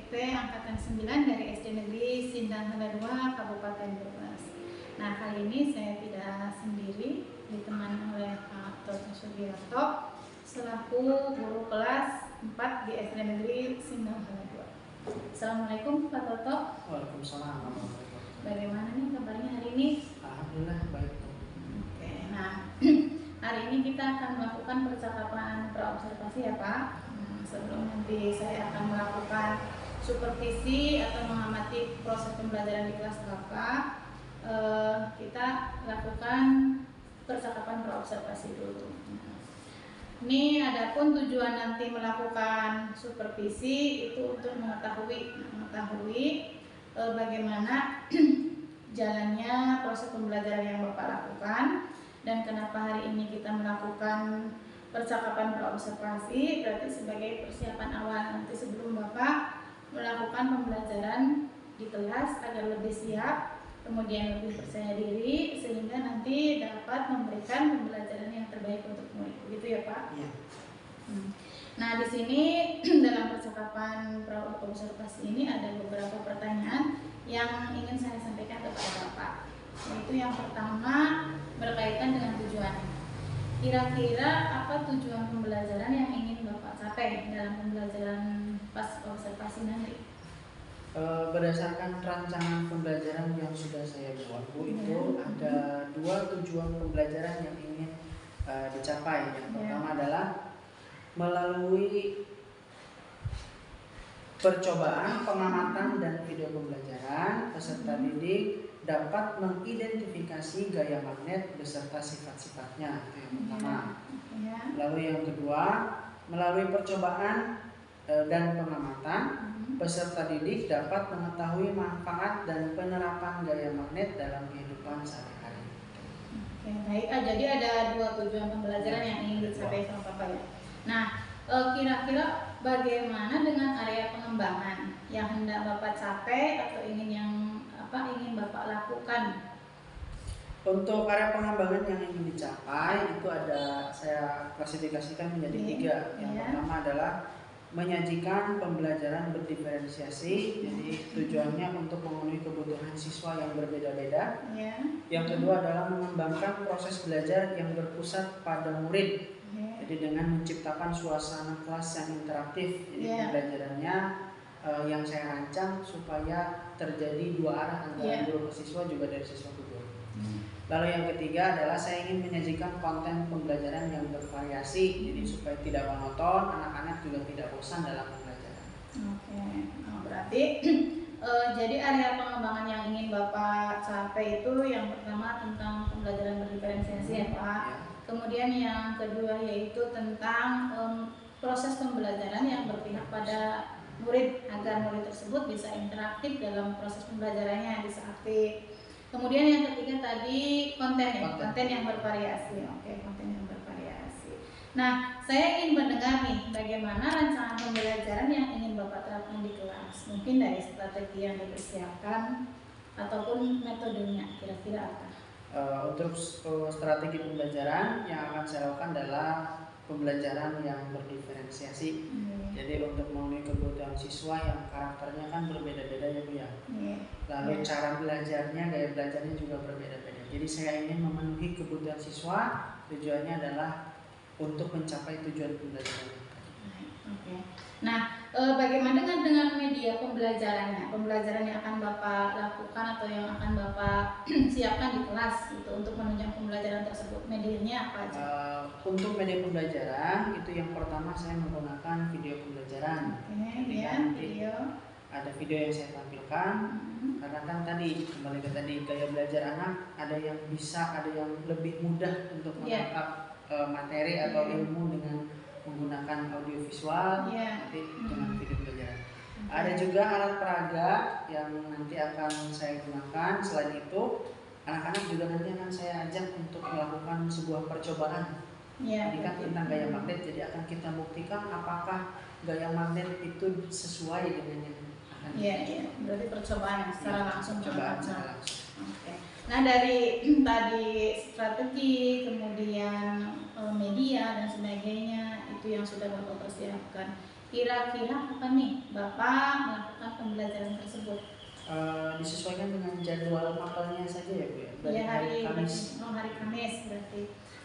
SPP Angkatan 9 dari SD Negeri Sindang Hala 2 Kabupaten Brebes. Nah, kali ini saya tidak sendiri, ditemani oleh Pak Toto Sugiarto selaku guru kelas 4 di SD Negeri Sindang Hala 2. Assalamualaikum Pak Toto. Waalaikumsalam. Bagaimana nih kabarnya hari ini? Alhamdulillah baik. Oke, nah hari ini kita akan melakukan percakapan praobservasi ya Pak. Sebelum nanti saya akan melakukan supervisi atau mengamati proses pembelajaran di kelas Bapak, kita lakukan percakapan praobservasi dulu. Ini adapun tujuan nanti melakukan supervisi itu untuk mengetahui bagaimana jalannya proses pembelajaran yang Bapak lakukan, dan kenapa hari ini kita melakukan percakapan praobservasi berarti sebagai persiapan awal nanti sebelum Bapak melakukan pembelajaran di kelas agar lebih siap, kemudian lebih percaya diri sehingga nanti dapat memberikan pembelajaran yang terbaik untuk murid. Begitu ya Pak? Iya. Nah, di sini dalam percakapan praobservasi ini ada beberapa pertanyaan yang ingin saya sampaikan kepada Bapak. Yaitu yang pertama berkaitan dengan tujuan. Kira-kira apa tujuan pembelajaran yang ingin Bapak capai dalam pembelajaran pas observasi nanti? Berdasarkan rancangan pembelajaran yang sudah saya buat, Bu, itu ada dua tujuan pembelajaran yang ingin dicapai. Yang pertama adalah melalui percobaan, pengamatan, dan video pembelajaran, peserta didik dapat mengidentifikasi gaya magnet beserta sifat-sifatnya. Itu yang pertama. Lalu yang kedua, melalui percobaan dan pengamatan, peserta didik dapat mengetahui manfaat dan penerapan gaya magnet dalam kehidupan sehari-hari. Oke, baik. Jadi ada dua tujuan pembelajaran yang ingin dicapai sama Bapak ya. Nah, kira-kira bagaimana dengan area pengembangan yang hendak Bapak capai atau ingin Bapak lakukan? Untuk area pengembangan yang ingin dicapai itu ada, saya klasifikasikan menjadi tiga. Yang pertama adalah menyajikan pembelajaran berdiferensiasi, jadi tujuannya untuk memenuhi kebutuhan siswa yang berbeda-beda. Yang kedua adalah mengembangkan proses belajar yang berpusat pada murid, jadi dengan menciptakan suasana kelas yang interaktif. Jadi pembelajarannya yang saya rancang supaya terjadi dua arah antara guru ke siswa juga dari siswa ke guru. Lalu yang ketiga adalah saya ingin menyajikan konten pembelajaran yang bervariasi, jadi supaya tidak monoton, anak-anak juga tidak bosan dalam pembelajaran. Oke, berarti jadi area pengembangan yang ingin Bapak capai itu yang pertama tentang pembelajaran berdiferensiasi ya Pak. Kemudian yang kedua yaitu tentang proses pembelajaran yang berpihak pada murid agar murid tersebut bisa interaktif dalam proses pembelajarannya, bisa aktif. Kemudian yang ketiga tadi konten yang bervariasi. Oke, konten yang bervariasi. Nah, saya ingin mendengar nih bagaimana rancangan pembelajaran yang ingin Bapak terapkan di kelas. Mungkin dari strategi yang dipersiapkan ataupun metodenya, kira-kira apa? Untuk strategi pembelajaran yang akan saya lakukan adalah pembelajaran yang berdiferensiasi. Jadi untuk memenuhi kebutuhan siswa yang karakternya kan berbeda-beda ya Bu ya. Lalu cara belajarnya, gaya belajarnya juga berbeda-beda. Jadi saya ingin memenuhi kebutuhan siswa, tujuannya adalah untuk mencapai tujuan pembelajaran. Nah, bagaimana dengan media pembelajarannya? Pembelajaran yang akan Bapak lakukan atau yang akan Bapak siapkan di kelas gitu untuk menunjang pembelajaran tersebut, medianya apa aja? Untuk media pembelajaran itu yang pertama saya menggunakan video pembelajaran. Video. Ada video yang saya tampilkan, karena kan tadi kembali ke tadi gaya belajar anak ada yang bisa, ada yang lebih mudah untuk menangkap materi atau ilmu dengan menggunakan audio visual, nanti dengan video pelajaran. Ada juga alat peraga yang nanti akan saya gunakan. Selain itu, anak-anak juga nanti akan saya ajak untuk melakukan sebuah percobaan. Jadi kan tentang gaya magnet, jadi akan kita buktikan apakah gaya magnet itu sesuai dengan yang akan berarti percobaan secara langsung. Oke. Nah, dari tadi strategi, kemudian media dan sebagainya itu yang sudah Bapak persiapkan. Kira-kira apa nih Bapak melakukan pembelajaran tersebut? Disesuaikan dengan jadwal mapelnya saja ya Bu ya. Dari Ya, hari Kamis. hari Kamis berarti.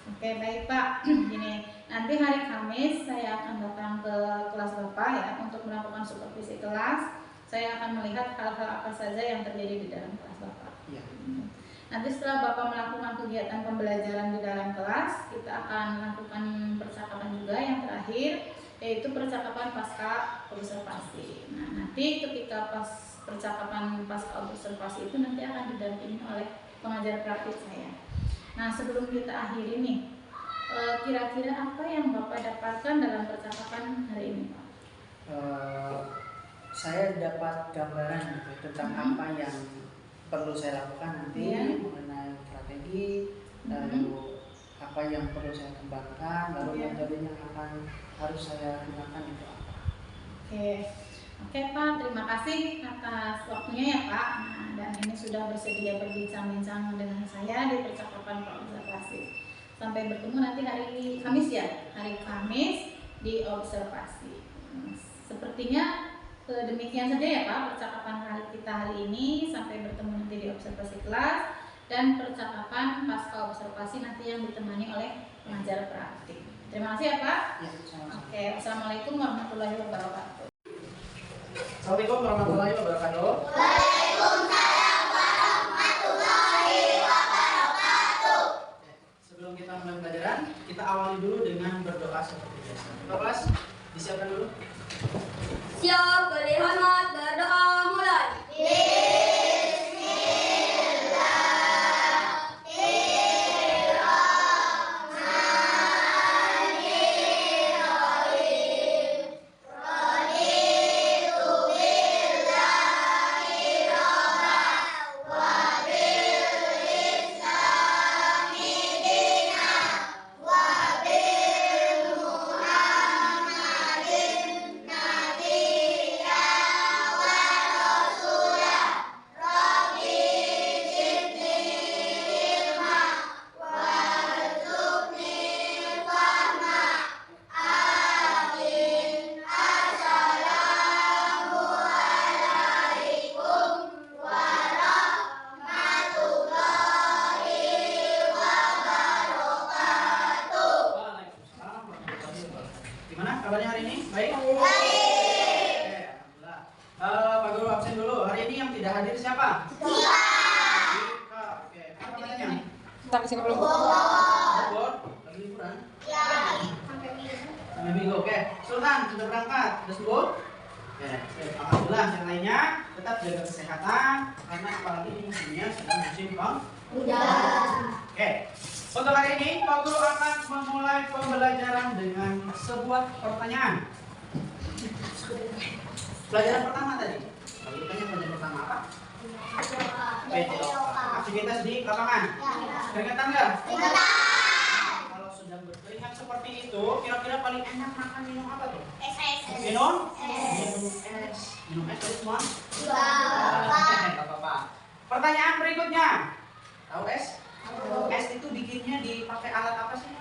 Oke, baik Pak. Gini, nanti hari Kamis saya akan datang ke kelas Bapak ya untuk melakukan supervisi kelas. Saya akan melihat hal-hal apa saja yang terjadi di dalam kelas Bapak. Ya. Nanti setelah Bapak melakukan kegiatan pembelajaran di dalam kelas, kita akan melakukan percakapan juga yang terakhir, yaitu percakapan pasca observasi. Nah, nanti ketika percakapan pasca observasi itu nanti akan didampingi oleh pengajar praktik saya. Nah, sebelum kita akhiri nih, kira-kira apa yang Bapak dapatkan dalam percakapan hari ini, Pak? Saya dapat gambaran gitu, tentang apa yang perlu saya lakukan nanti mengenai strategi, lalu apa yang perlu saya kembangkan, lalu metode yang harus saya gunakan itu apa. Oke Pak, terima kasih atas waktunya ya Pak. Nah, dan ini sudah bersedia berbincang-bincang dengan saya di percakapan observasi. Sampai bertemu nanti hari Kamis ya, hari Kamis di observasi. Sepertinya demikian saja ya Pak percakapan kita hari ini. Sampai bertemu nanti di observasi kelas dan percakapan pasca observasi nanti yang ditemani oleh pengajar praktik. Terima kasih ya Pak. Ya, sama-sama. Oke, Assalamualaikum warahmatullahi wabarakatuh. Assalamualaikum warahmatullahi wabarakatuh. Waalaikumsalam warahmatullahi wabarakatuh. Sebelum kita mulai pelajaran, kita awali dulu dengan berdoa seperti biasa. Bapak kelas, disiapkan dulu. Siap, beri hormat, berdoa mulai. Gimana kabarnya hari ini? Baik? Oke, alhamdulillah. Pak Guru absen dulu. Hari ini yang tidak hadir siapa? Tika. Oke, apa namanya? Sampai sini belum. Bogor. Lagi liburan? Ya. Sampai Minggu. Oke. Sultan sudah berangkat. Sudah sembuh? Oke. Alhamdulillah. Yang lainnya tetap jaga kesehatan karena apalagi ini musimnya sedang musim hujan. Oke. Untuk hari ini, Pak Guru akan memulai pembelajaran dengan sebuah pertanyaan. Pelajaran pertama tadi. Pak Guru tanya pelajaran pertama apa? Aktivitas di lapangan. Keringetan nggak? Kalau sedang berkeringat seperti itu, kira-kira paling enak makan minum apa tuh? Minum? Minum es. Minum es dari semua? Nggak apa-apa. Pertanyaan berikutnya. Tahu es? Es itu bikinnya dipakai alat apa sih?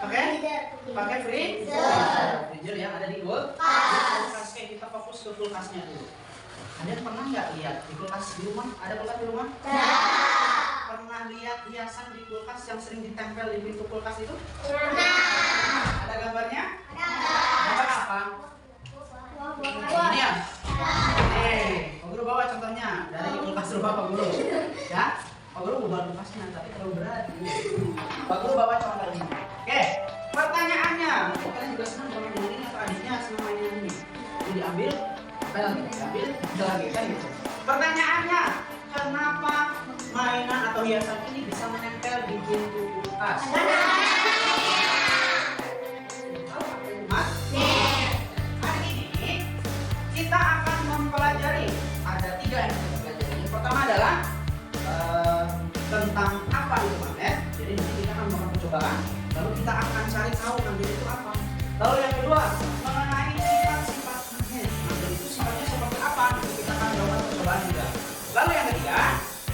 Pakai freezer yang ada di kulkas. Kita fokus ke kulkasnya dulu. Kalian pernah nggak lihat di kulkas di rumah? Ada kulkas di rumah? Pernah lihat hiasan di kulkas yang sering ditempel di pintu kulkas itu? Ada gambarnya? Gambar apa? Ini ya? Pak Guru bawa contohnya dari kulkas rumah Pak Guru. Ya? Pak Guru bawa kulkasnya, tapi terlalu berat. Pak Guru bawa contoh ini. Oke, pertanyaannya. Kalian juga senang kalau main ini atau adiknya senang main ini? Ini diambil, diambil, kita lagi kan gitu. Pertanyaannya, kenapa mainan atau hiasan ini bisa menempel di pintu kulkas? Hari ini kita akan mempelajari ada 3 yang kita pelajari. Yang pertama adalah tentang apa itu magnet. Jadi nanti kita akan melakukan percobaan. Lalu kita akan cari tahu magnet itu apa. Lalu yang kedua mengenai sifat-sifat magnet. Magnet itu sifatnya seperti apa? Nanti kita akan melakukan percobaan juga. Lalu yang ketiga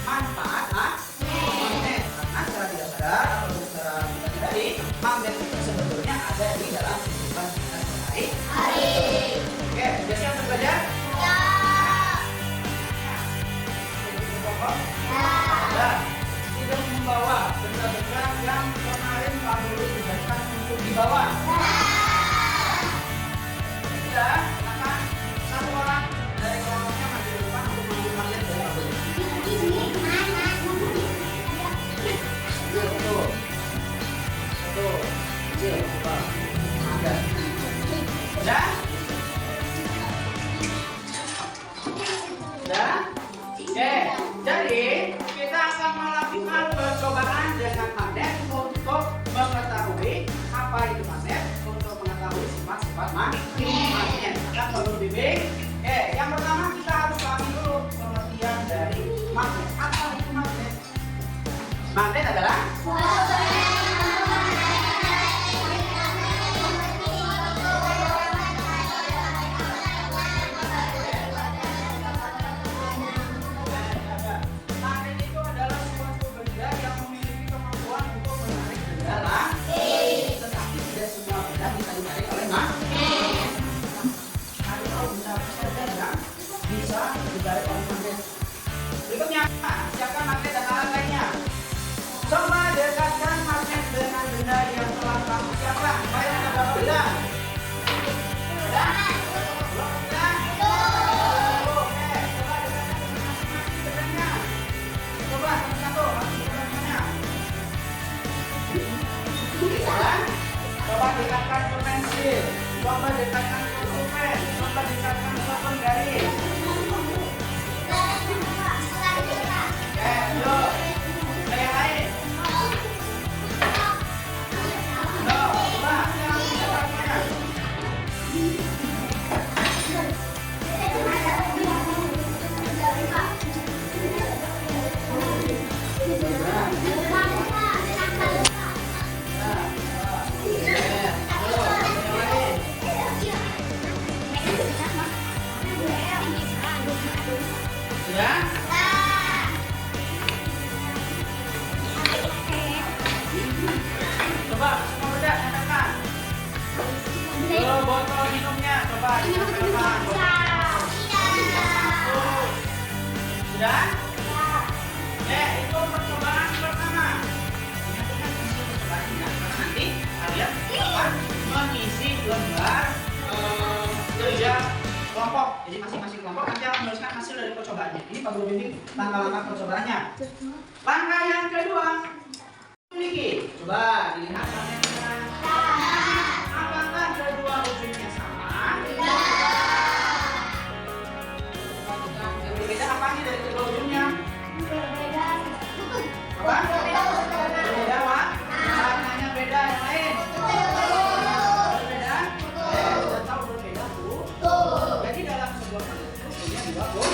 manfaat magnet. Karena secara tidak sadar atau secara tidak sadari magnet itu sebetulnya ada di dalam kehidupan kita sehari-hari. kok? Ya. Tidak membawa benda-benda yang kemarin Pak Guru tugaskan untuk dibawa. Sudah, silakan satu orang dari kelompoknya maju ke depan untuk mengambil magnet dari Pak Guru. Satu, kecil, coba. Ada. Sudah? Sudah? Oke, jadi kita akan melakukan percobaan dengan magnet untuk mengetahui apa itu magnet, untuk mengetahui sifat-sifat magnet. Kita perlu bimbing. Oke, yang pertama kita harus pahami dulu pengertian dari magnet. Apa itu magnet? Magnet adalah magnet itu adalah suatu benda yang memiliki kemampuan untuk menarik benda lain. Tetapi tidak semua benda bisa ditarik oleh magnet. Ada benda apa saja yang bisa ditarik oleh magnet. Berikutnya, siapkan magnet dan alat lainnya. Coba dekatkan magnet dengan benda yang telah kamu siapkan. Supaya ada berapa benda? Benda? Belum benda? Oke, coba dekatkan masing-masing bendanya. Coba satu-satu, masuk bendanya. Bisa? Coba dekatkan ke pensil. Coba dekatkan ke pulpen. Coba dekatkan ke penggaris. Oke, yuk. Yang lain. Coba, yang dekatnya. Sudah? Coba semua benda nyatakan. Botol minumnya coba ditempelkan. Sudah? Oke, itu percobaan pertama. Nyatakan hasil percobaannya karena nanti kalian akan mengisi lembar kerja kelompok. Jadi masing-masing kelompok nanti akan menuliskan hasil dari percobaannya. Ini Pak Guru bimbing langkah-langkah percobaannya. Langkah yang kedua, memiliki. Coba dilihat magnetnya. Apakah kedua ujungnya sama? Yang berbeda apa nih dari kedua ujungnya? Apa? Berbeda Pak? Warnanya beda, yang lain? Berbeda? Sudah tahu berbeda Bu? Jadi dalam sebuah magnet itu punya dua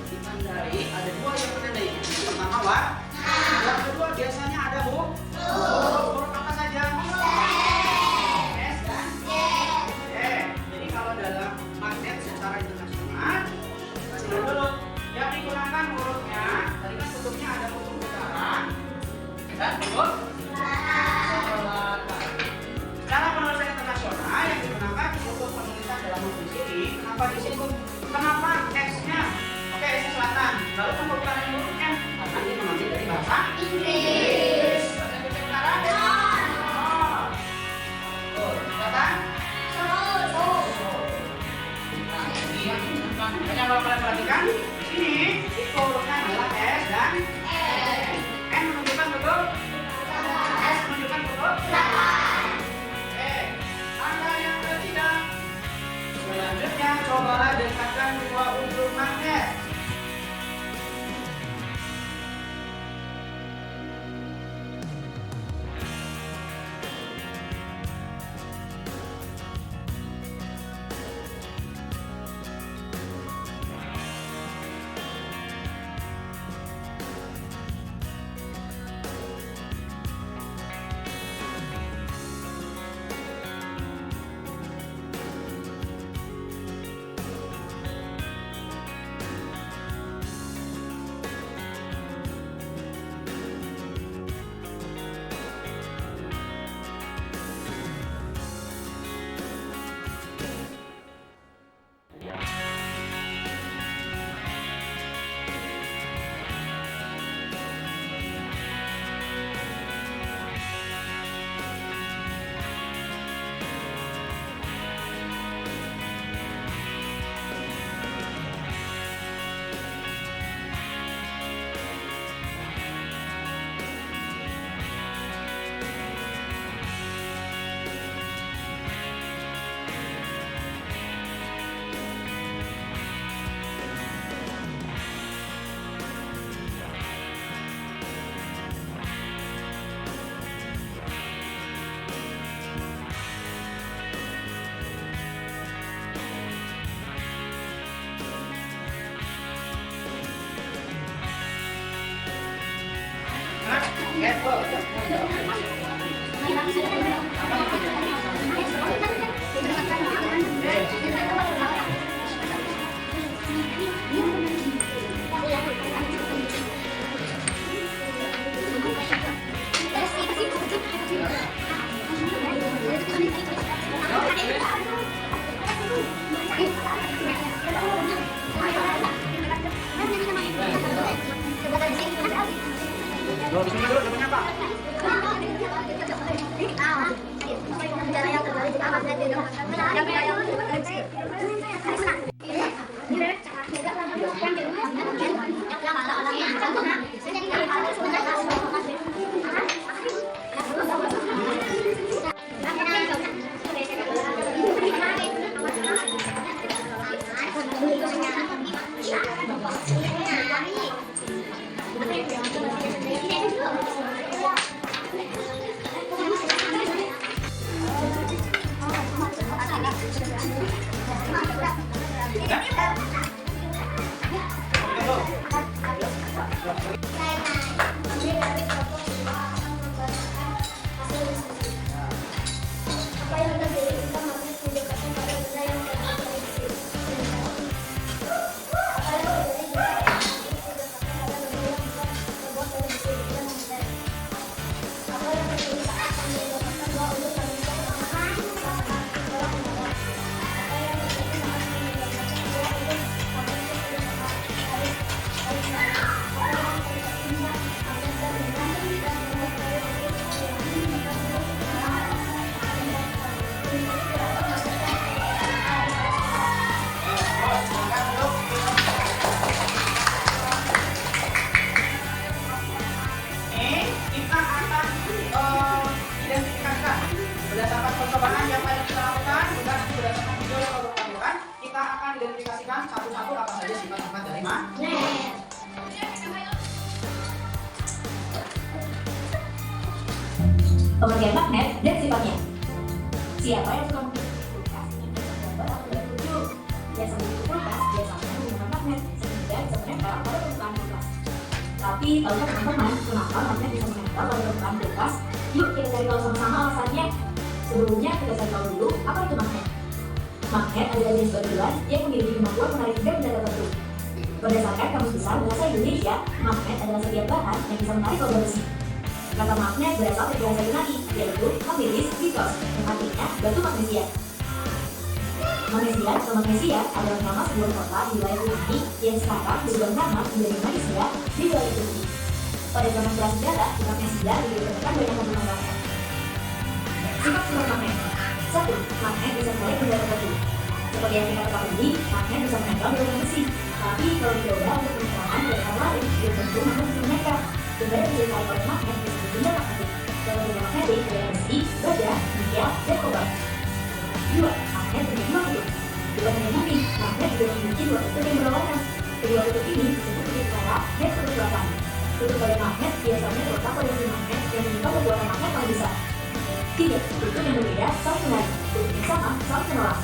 ditandai, ada dua yang menandai. Yang pertama Pak, yang kedua biasanya ada Bu. Huruf apa saja? S kan? Oke. Jadi kalau dalam magnet secara internasional, kita lihat dulu yang digunakan hurufnya. Tadi kan kutubnya ada kutub utara dan kutub selatan. Secara penulisan internasional yang digunakan untuk penulisan dalam buku ini, kenapa disebut? Kenapa X-nya? Oke, S selatan. Lalu pembukaan huruf M karena dia mengambil dari bahasa Inggris. Bahasa Inggris utara? Tuh, kelihatan? Nah, ini banyak Bapak perhatikan. Di sini hurufnya adalah S dan M menunjukkan betul. S menunjukkan betul. Oke, tanda yang ketiga. Selanjutnya cobalah dekatkan dua ujung magnet. Loh, di sini dulu namanya apa? Berdasarkan percobaan yang tadi kita lakukan, juga nanti berdasarkan video yang baru kita lakukan, kita akan identifikasikan satu-satu apa saja sifat-sifat dari magnet. Pengertian magnet dan sifatnya. Siapa yang suka mengikuti kulkas ingin gambar atau lucu? Biasa mengikuti kulkas biasanya menggunakan magnet sehingga bisa menempel pada permukaan kulkas. Tapi tahukah teman-teman kenapa magnet bisa menempel pada permukaan kulkas? Yuk kita cari tahu sama-sama alasannya. Sebelumnya kita cari tahu dulu apa itu magnet. Magnet adalah jenis batuan yang memiliki kemampuan menarik benda tertentu. Berdasarkan Kamus Besar Bahasa Indonesia, magnet adalah setiap bahan yang bisa menarik logam besi. Kata magnet berasal dari bahasa Yunani, yaitu magnetis bitos, yang artinya batu magnesia. Magnesia atau magnesia adalah nama sebuah kota di wilayah Turki yang sekarang berubah nama menjadi Malaysia di wilayah Turki. Pada zaman prasejarah, magnesia digunakan banyak penggunaan. Sifat-sifat magnet. 1. Magnet bisa menarik benda tertentu. Seperti yang kita ketahui, magnet bisa menempel di logam besi. Tapi kalau dicoba untuk penerangan dari hal lain, belum tentu magnet bisa menempel. Benda yang bisa ditarik oleh magnet disebut benda magnetik. Kalau benda magnetik adalah besi, baja, nikel, dan kobalt. 2. Magnet memiliki dua kutub. Bukan hanya bumi, magnet juga memiliki dua kutub yang berwarna. Kedua kutub ini disebut kutub utara dan kutub selatan. Kutub pada magnet biasanya terletak pada sisi magnet yang menyebabkan kekuatan magnet paling besar. 3. Kutub yang berbeda saling menarik, kutub yang sama saling menolak.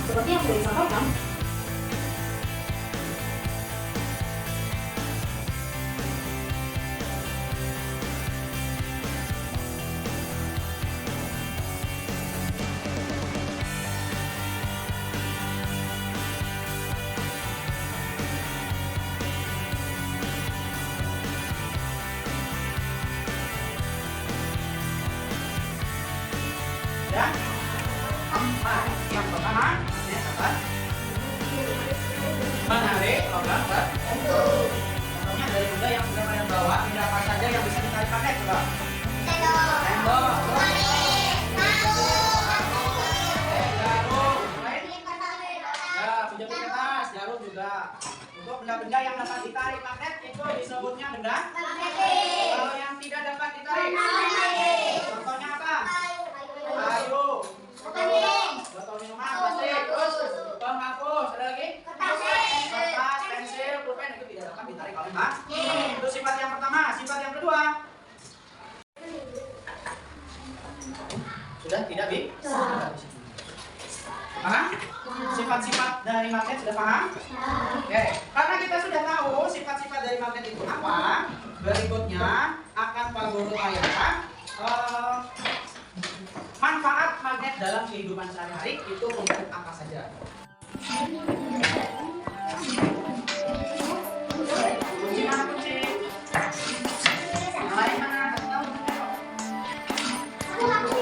Seperti yang sudah disampaikan, Dan 4. Yang pertama, magnet apa? Menarik logam tertentu. Contohnya dari benda yang sudah kalian bawa, benda apa saja yang bisa ditarik magnet coba? Tembok. Jarum kertas, jarum juga. Untuk benda-benda yang dapat ditarik magnet itu disebutnya benda magnetik. Kalau yang tidak dapat ditarik, contohnya apa? Kayu, botol minuman, plastik, terus penghapus, ada lagi? Kertas, pensil, pulpen itu tidak dapat ditarik oleh magnet. Itu sifat yang pertama. Sifat yang kedua. Sudah tidak bisa? Paham? Sifat-sifat dari magnet sudah paham? Oke. Karena kita sudah tahu sifat-sifat dari magnet itu apa, berikutnya akan Pak Guru tanyakan, manfaat magnet dalam kehidupan sehari-hari itu untuk apa saja? Kunci mana kunci? Yang lain mana? Kasih tahu.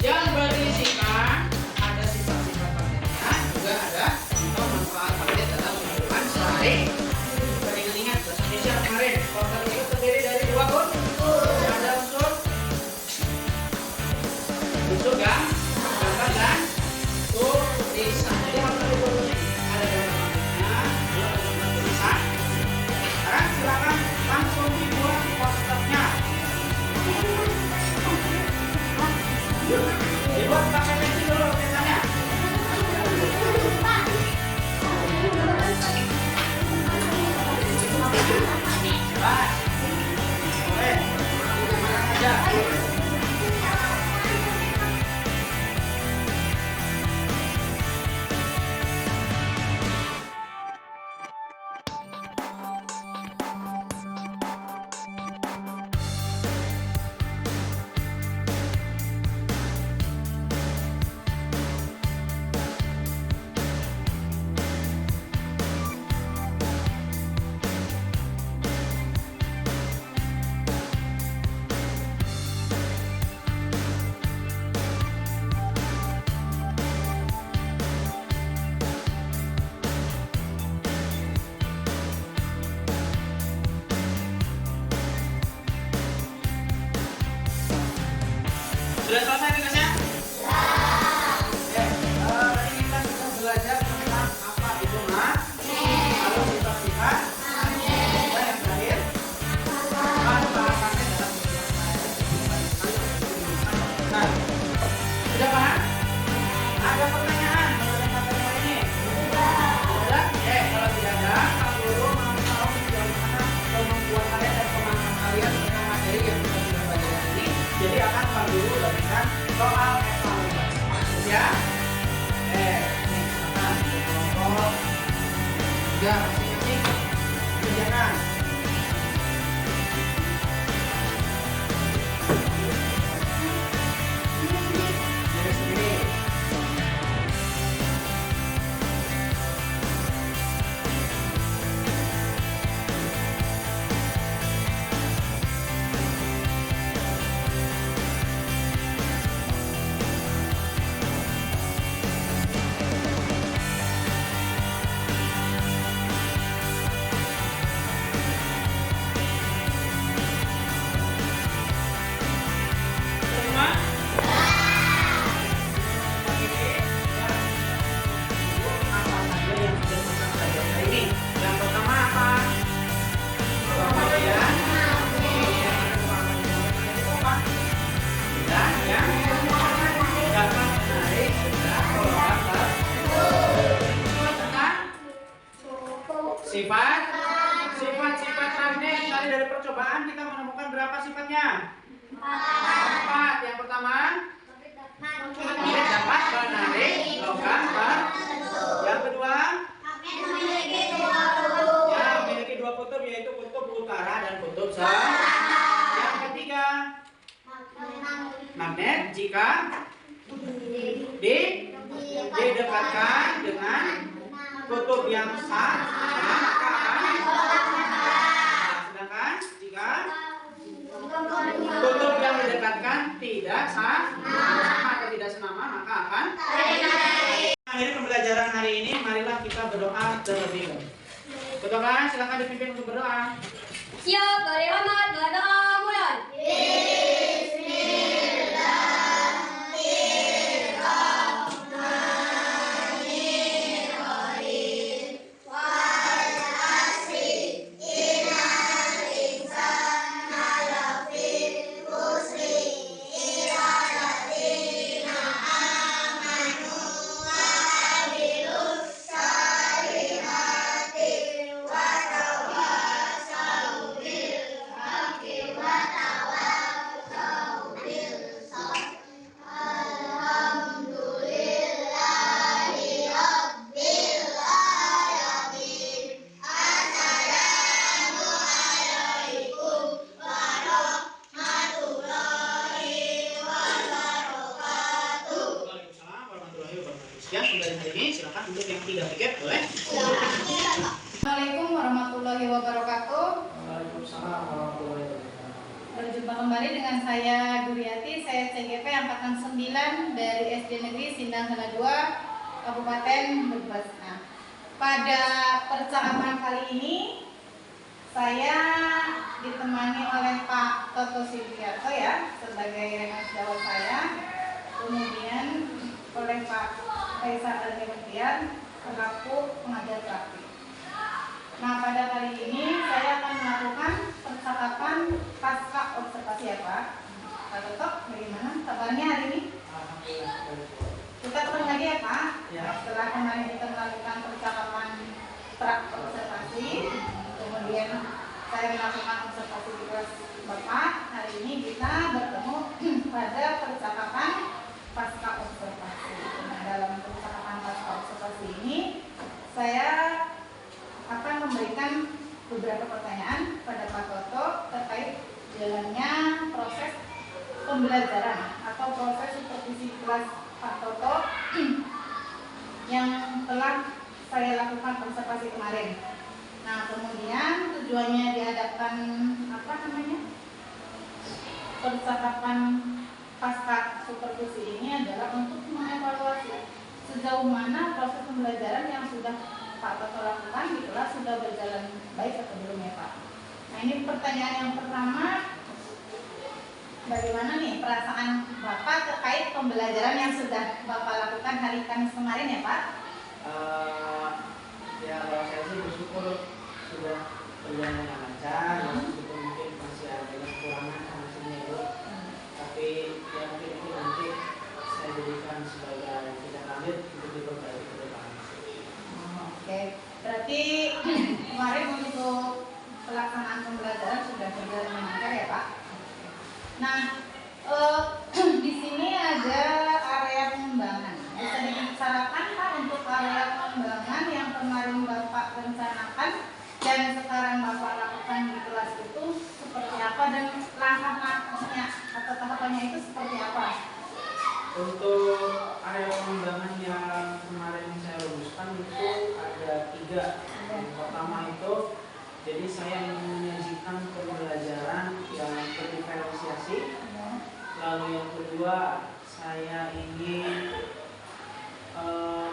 Yang berisikan ada sifat-sifat magnetnya, juga ada contoh manfaat magnet dalam kehidupan sehari. Ingat bahasa Indonesia kemarin, poster itu terdiri dari dua unsur. Ada unsur gambar dan tulisan. Jadi harus ada dua unsur. Ada gambar magnetnya, juga ada gambar tulisan. Sekarang silakan langsung dibuat posternya. Dibuat pakai pensil dulu biasanya. Bebas. Boleh. Mana aja. Sudah selesai tugasnya? Oke, tadi kita sudah belajar tentang apa itu lalu sifat-sifat, juga yang terakhir manfaatnya dalam kehidupan sehari-hari. Nah, sudah paham? Ada pertanyaan mengenai materi ini? Ada? Oke, kalau tidak ada, Pak Guru mau tahu sejauh mana kemampuan kalian dan kemampuan kalian tentang materi yang kita sudah pelajari ini. Jadi akan Pak Guru berikan soal evaluasi. Ya? Ini silakan kelompok 3 masing-masing kerjakan. Diri sendiri. Semua? Apa saja yang sudah kita pelajari hari ini? Yang pertama apa? Pemberian. Dan yang dapat menarik sudah golongan tentang sifat-sifat magnet. Tadi dari percobaan kita menemukan berapa sifatnya? 4. Yang pertama, magnet dapat menarik logam yang kedua, ya memiliki 2 kutub yaitu kutub utara dan kutub selatan. Yang ketiga, magnet jika didekatkan dengan kutub yang sama maka akan, sedangkan jika kutub yang didekatkan tidak sama atau tidak senama maka akan. Akhiri pembelajaran hari ini, marilah kita berdoa terlebih dahulu. Berdoa, silakan dipimpin untuk berdoa. Siap, dari Ahmad, berdoa mulai. Sekian sudah hari ini, silakan untuk yang tidak tiket boleh. Assalamualaikum warahmatullahi wabarakatuh. Waalaikumsalam warahmatullahi wabarakatuh. Berjumpa kembali dengan saya Guriati, saya CGP angkatan 9 dari SD Negeri Sindang Sana 2, Kabupaten Brebes. Nah, pada percakapan kali ini saya ditemani oleh Pak Toto Silviarto ya sebagai rekan sejawat saya, kemudian oleh Pak Kaisar Al-Kementian selaku pengajar praktik. Nah, pada kali ini saya akan melakukan percakapan pasca observasi ya Pak. Pak Toto, bagaimana kabarnya hari ini? Kita ketemu lagi ya Pak. Ya. Setelah kemarin kita melakukan percakapan pra observasi, kemudian saya melakukan observasi di kelas Bapak. Hari ini kita bertemu pada percakapan pasca observasi. Nah, dalam percakapan pasca observasi ini saya akan memberikan beberapa pertanyaan pada Pak Toto terkait jalannya proses pembelajaran atau proses supervisi kelas Pak Toto yang telah saya lakukan observasi kemarin. Nah, kemudian tujuannya diadakan percakapan pasca supervisi ini adalah untuk mengevaluasi sejauh mana proses pembelajaran yang sudah Pak Toto lakukan di kelas sudah berjalan baik atau belum ya Pak. Nah, ini pertanyaan yang pertama, bagaimana nih perasaan Bapak terkait pembelajaran yang sudah Bapak lakukan hari Kamis kemarin ya Pak? Ya kalau saya sih bersyukur sudah berjalan dengan lancar, meskipun mungkin masih ada kekurangan sama sini itu, tapi ya mungkin itu nanti saya jadikan sebagai tindak lanjut untuk diperbaiki ke depan. Oke, berarti kemarin untuk pelaksanaan pembelajaran sudah berjalan dengan lancar ya Pak. Nah, di sini ada area pengembangan. Bisa dibicarakan Pak untuk area pengembangan yang kemarin Bapak rencanakan dan sekarang Bapak lakukan di kelas itu seperti apa dan langkah-langkahnya atau tahapannya itu seperti apa? Untuk area pengembangan yang kemarin saya rumuskan itu ada 3. Yang pertama itu, jadi saya menyajikan pembelajaran yang berdiferensiasi. Lalu yang kedua, saya ingin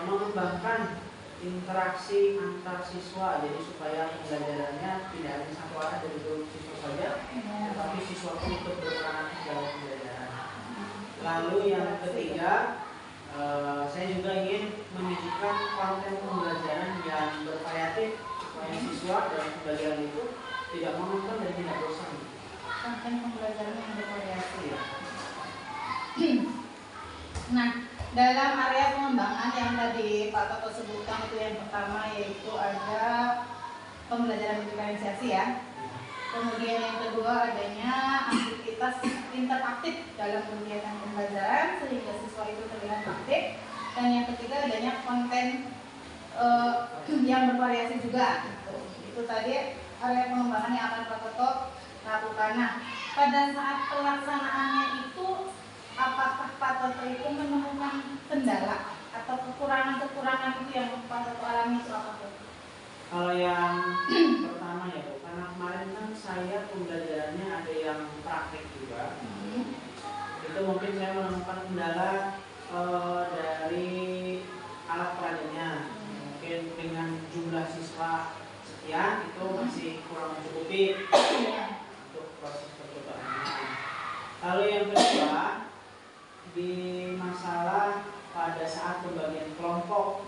mengembangkan interaksi antar siswa, jadi supaya pembelajarannya tidak hanya satu arah dari satu siswa saja, tetapi siswa pun ikut berperan dalam pembelajaran. Lalu yang ketiga, saya juga ingin menyajikan konten pembelajaran yang bervariatif supaya siswa dalam pembelajaran itu tidak monoton dan tidak bosan. Konten pembelajaran yang bervariasi. Nah, dalam area pengembangan yang tadi Pak Toto sebutkan itu yang pertama yaitu ada pembelajaran diferensiasi ya. Kemudian yang kedua adanya aktivitas interaktif dalam kegiatan pembelajaran sehingga siswa itu terlihat aktif. Dan yang ketiga adanya konten yang bervariasi juga. Itu tadi area pengembangan yang akan Pak Toto lakukan. Nah, pada saat pelaksanaannya itu apakah Pak Toto itu menemukan kendala atau kekurangan-kekurangan itu yang Pak Toto alami itu apa tuh? Kalau yang pertama ya Bu, karena kemarin kan saya pembelajarannya ada yang praktik juga. Itu mungkin saya menemukan kendala dari alat peragamnya. Mungkin dengan jumlah siswa sekian itu masih kurang mencukupi untuk proses percobaannya. Lalu yang kedua, di masalah pada saat pembagian kelompok.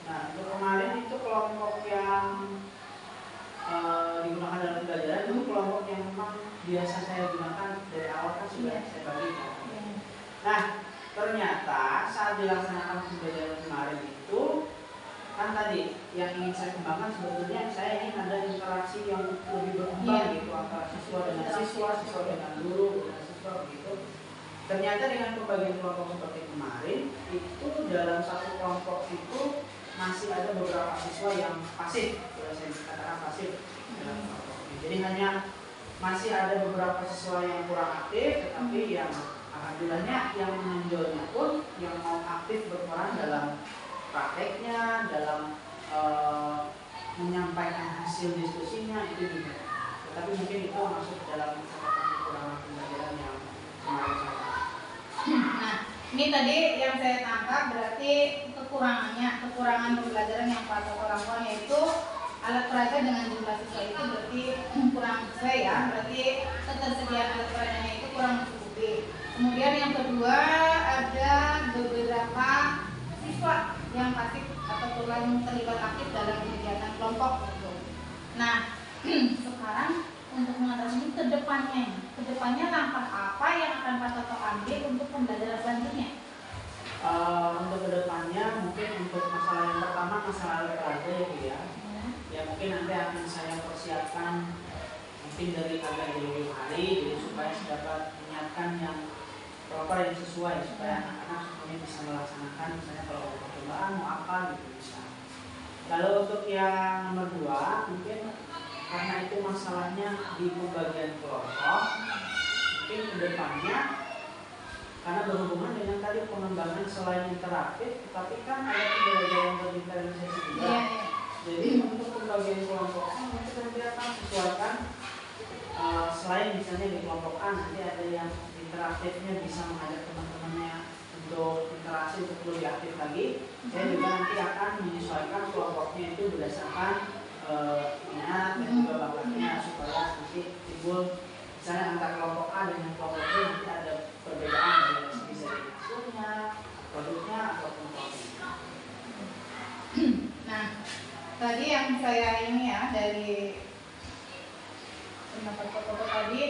Nah, untuk kemarin itu kelompok yang digunakan dalam pembelajaran itu kelompok yang memang biasa saya gunakan dari awal kan sudah saya bagikan. Nah, ternyata saat dilaksanakan pembelajaran kemarin itu kan tadi yang ingin saya kembangkan sebetulnya saya ingin ada interaksi yang lebih berkembang gitu antara siswa dengan siswa, siswa dengan guru, dengan siswa begitu. Ternyata dengan pembagian kelompok seperti kemarin itu dalam satu kelompok itu masih ada beberapa siswa yang pasif, kalau saya katakan pasif dalam kelompok ini. Jadi hanya masih ada beberapa siswa yang kurang aktif, tetapi yang alhamdulillahnya yang menonjolnya pun yang mau aktif berperan dalam prakteknya, dalam menyampaikan hasil diskusinya itu juga. Tetapi mungkin itu masuk dalam catatan kekurangan pembelajaran yang kemarin saya. Nah, ini tadi yang saya tangkap berarti kekurangan pembelajaran yang pada orang tua yaitu alat peraga dengan jumlah siswa itu berarti kurang sesuai ya, berarti ketersediaan alat peraganya itu kurang mencukupi. Kemudian yang kedua ada beberapa siswa yang pasif atau kurang terlibat aktif dalam kegiatan kelompok gitu. Nah, sekarang untuk mengatasi kedepannya langkah apa yang akan Pak Toto ambil untuk pembelajaran selanjutnya? Untuk kedepannya mungkin untuk masalah yang pertama masalah alat peraga ya Bu ya. Ya mungkin nanti akan saya persiapkan mungkin dari agak jauh hari jadi supaya saya dapat menyiapkan yang proper yang sesuai supaya anak-anak semuanya bisa melaksanakan misalnya kalau mau percobaan mau apa gitu bisa. Lalu untuk yang nomor 2 mungkin karena itu masalahnya di pembagian kelompok mungkin kedepannya karena berhubungan dengan tadi pengembangan selain interaktif tapi kan ada pembelajaran berdifferensiasi juga. Jadi untuk pembagian kelompoknya mungkin nanti akan sesuaikan selain misalnya di kelompok A nanti ada yang interaktifnya bisa mengajak teman-temannya untuk interaksi untuk lebih aktif lagi. Saya juga nanti akan menyesuaikan kelompoknya itu berdasarkan minat dan juga bakatnya supaya nanti timbul misalnya antara kelompok A dengan kelompok B nanti ada perbedaan dari segi hasilnya, produknya ataupun produknya. Nah, tadi yang saya ini ya dari pendapat Toto tadi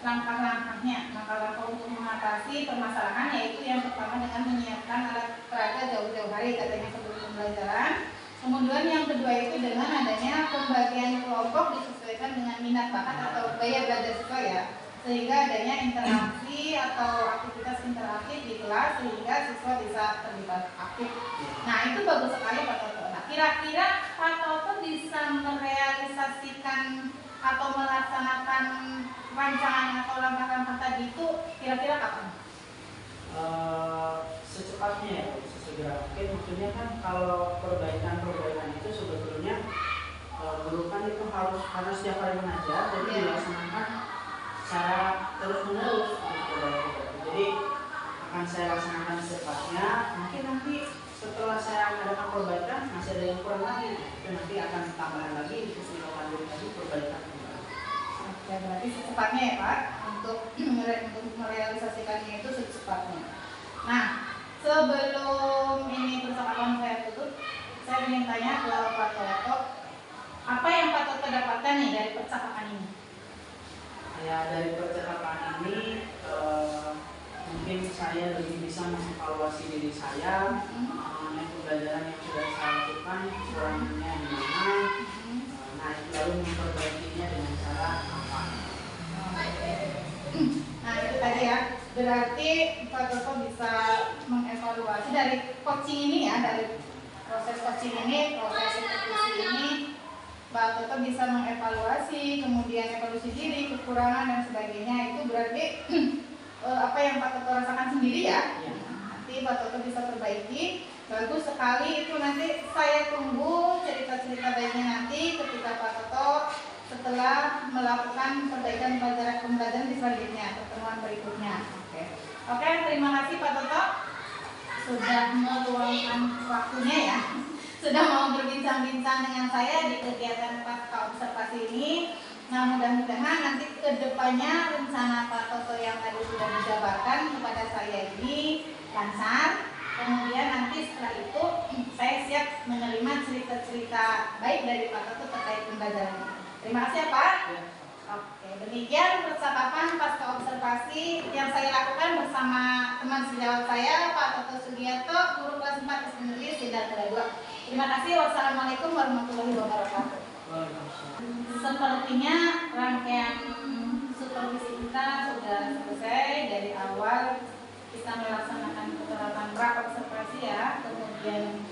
langkah-langkah untuk mengatasi permasalahan yaitu yang pertama dengan menyiapkan alat peraga jauh-jauh hari katanya sebelum pembelajaran. Kemudian yang kedua itu dengan adanya pembagian kelompok disesuaikan dengan minat bakat atau gaya belajar siswa ya, sehingga adanya interaksi atau aktivitas interaktif di kelas sehingga siswa bisa terlibat aktif. Nah itu bagus sekali Pak Toto. Nah kira-kira Pak Toto bisa merealisasikan atau melaksanakan rancangan atau langkah-langkah tadi itu kira-kira kapan? Secepatnya ya, sesegera mungkin. Maksudnya kan kalau perbaikan itu sebetulnya guru kan itu harus karena setiap hari mengajar, jadi dilaksanakan secara terus-menerus Jadi akan saya laksanakan secepatnya. Mungkin nanti setelah saya mengadakan perbaikan masih ada yang kurang lagi, itu nanti akan tambahan lagi, lanjut lagi perbaikan. Oke, berarti secepatnya ya Pak untuk merealisasikannya itu secepatnya. Nah, sebelum ini percakapan saya tutup, saya ingin tanya ke Pak Toto, apa yang Pak Toto dapatkan nih dari percakapan ini? Ya dari percakapan ini mungkin saya lebih bisa mengevaluasi diri saya mengenai pembelajaran yang sudah saya lakukan kekurangannya di mana, nah lalu memperbaikinya dengan cara apa? Nah itu tadi ya, berarti Pak Toto bisa mengevaluasi dari coaching ini ya, dari proses coaching ini, proses supervisi ini, Pak Toto bisa mengevaluasi, kemudian evaluasi diri, kekurangan dan sebagainya. Itu berarti apa yang Pak Toto rasakan sendiri ya. Nanti Pak Toto bisa perbaiki. Bagus sekali, itu nanti saya tunggu cerita-cerita baiknya nanti ketika Pak Toto setelah melakukan perbaikan pembelajaran di selanjutnya, pertemuan berikutnya. Oke, terima kasih Pak Toto sudah meluangkan waktunya ya, sudah mau berbincang-bincang dengan saya di kegiatan pasca observasi ini. Nah mudah-mudahan nanti kedepannya rencana Pak Toto yang tadi sudah dijabarkan kepada saya ini lancar. Kemudian nanti setelah itu saya siap menerima cerita-cerita baik dari Pak Toto terkait pembelajaran ini. Terima kasih ya Pak. Oke, demikian percakapan pasca observasi yang saya lakukan bersama teman sejawat saya Pak Toto Sugiarto, guru kelas 4 SD Negeri Sindang Kedua 2. Terima kasih. Wassalamualaikum warahmatullahi wabarakatuh. Sepertinya rangkaian supervisi kita sudah selesai. Dari awal kita melaksanakan penerapan pra-observasi ya, kemudian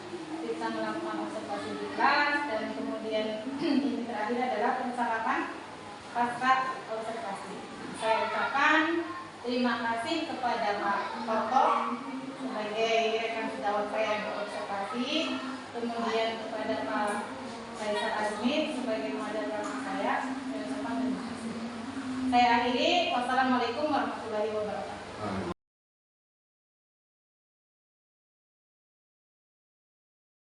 kita melakukan observasi di kelas, dan kemudian ini terakhir adalah percakapan pasca observasi. Saya ucapkan Terima kasih kepada Pak Toto sebagai rekan sejawat saya yang berobservasi, kemudian kepada Pak Faisal Azmi sebagai moderator saya. Saya akhiri. Wassalamualaikum warahmatullahi wabarakatuh.